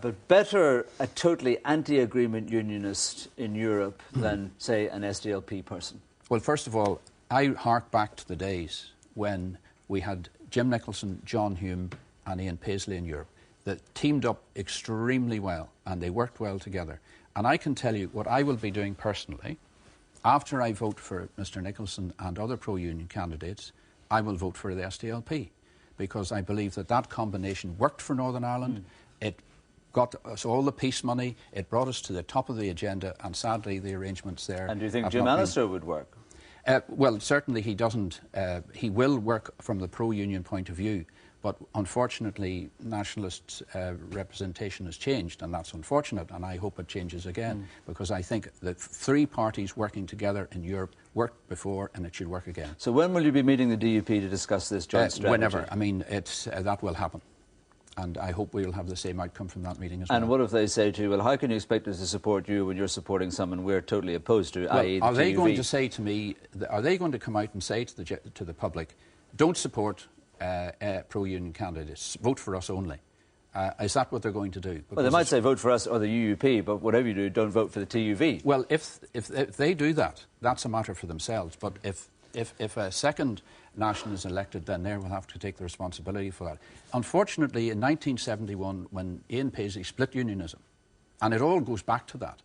But better a totally anti-agreement unionist in Europe than, say, an SDLP person? Well, first of all, I hark back to the days when we had Jim Nicholson, John Hume and Ian Paisley in Europe that teamed up extremely well and they worked well together. And I can tell you what I will be doing personally. After I vote for Mr Nicholson and other pro-union candidates, I will vote for the SDLP because I believe that that combination worked for Northern Ireland. It got us all the peace money, it brought us to the top of the agenda, and sadly the arrangements there... And do you think Jim Allister would work? Well, certainly he doesn't. He will work from the pro-union point of view, but unfortunately nationalist representation has changed, and that's unfortunate, and I hope it changes again, because I think that three parties working together in Europe worked before and it should work again. So when will you be meeting the DUP to discuss this joint strategy? Whenever. I mean, that will happen. And I hope we'll have the same outcome from that meeting as well. And what if they say to you, well, how can you expect us to support you when you're supporting someone we're totally opposed to, i.e. the Are they TUV? going to say to me, are they going to come out and say to the public, don't support pro-union candidates, vote for us only? Is that what they're going to do? Because well, they might say vote for us or the UUP, but whatever you do, don't vote for the TUV. Well, if they do that, that's a matter for themselves. But if a second national is elected, then they will have to take the responsibility for that. Unfortunately, in 1971, when Ian Paisley split unionism, and it all goes back to that,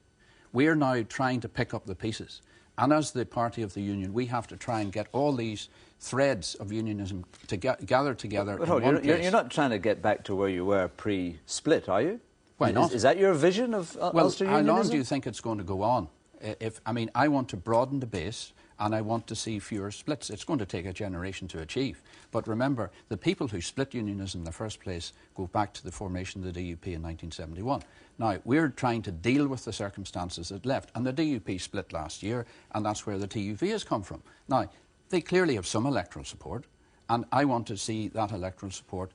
we are now trying to pick up the pieces. And as the party of the union, we have to try and get all these threads of unionism to gather together in one place. You're not trying to get back to where you were pre-split, are you? Why not? Is that your vision of Ulster unionism? How long do you think it's going to go on? I want to broaden the base, and I want to see fewer splits. It's going to take a generation to achieve. But remember, the people who split unionism in the first place go back to the formation of the DUP in 1971. Now, we're trying to deal with the circumstances that left, and the DUP split last year, and that's where the TUV has come from. Now, they clearly have some electoral support, and I want to see that electoral support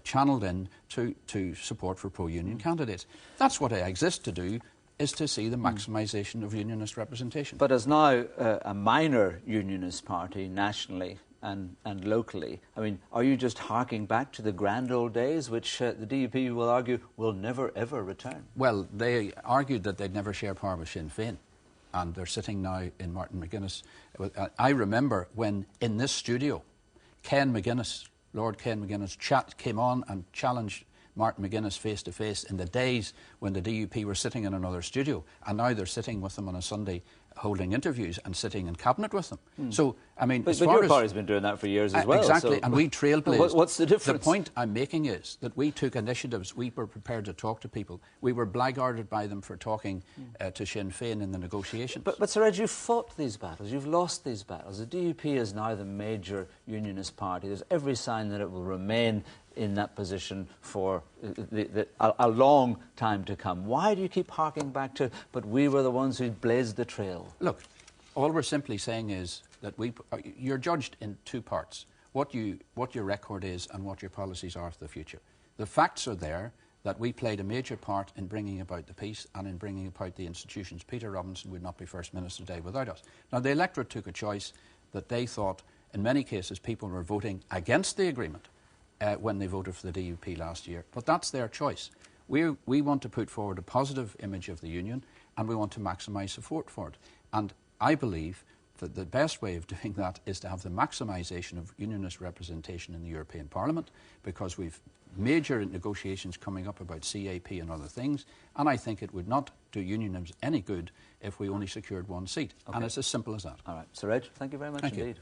channelled in to support for pro-union candidates. That's what I exist to do, is to see the maximisation of unionist representation. But as now a minor unionist party nationally and locally, I mean, are you just harking back to the grand old days, which the DUP will argue will never, ever return? Well, they argued that they'd never share power with Sinn Féin, and they're sitting now in Martin McGuinness. I remember when, in this studio, Lord Ken McGuinness came on and challenged Martin McGuinness face-to-face in the days when the DUP were sitting in another studio, and now they're sitting with them on a Sunday holding interviews and sitting in cabinet with them. So, I mean... But your party's been doing that for years as well. Exactly, so and we trailblazed. What's the difference? The point I'm making is that we took initiatives, we were prepared to talk to people. We were blackguarded by them for talking to Sinn Féin in the negotiations. But Sir Reg, you've fought these battles, you've lost these battles. The DUP is now the major unionist party. There's every sign that it will remain in that position for a long time to come. Why do you keep harking back to, but we were the ones who blazed the trail? Look, all we're simply saying is that you're judged in two parts, what your record is and what your policies are for the future. The facts are there that we played a major part in bringing about the peace and in bringing about the institutions. Peter Robinson would not be First Minister today without us. Now, the electorate took a choice that they thought, in many cases, people were voting against the agreement when they voted for the DUP last year. But that's their choice. We want to put forward a positive image of the union, and we want to maximise support for it. And I believe that the best way of doing that is to have the maximisation of unionist representation in the European Parliament, because we've major negotiations coming up about CAP and other things, and I think it would not do unionists any good if we only secured one seat. Okay. And it's as simple as that. All right. Sir Reg, thank you very much indeed.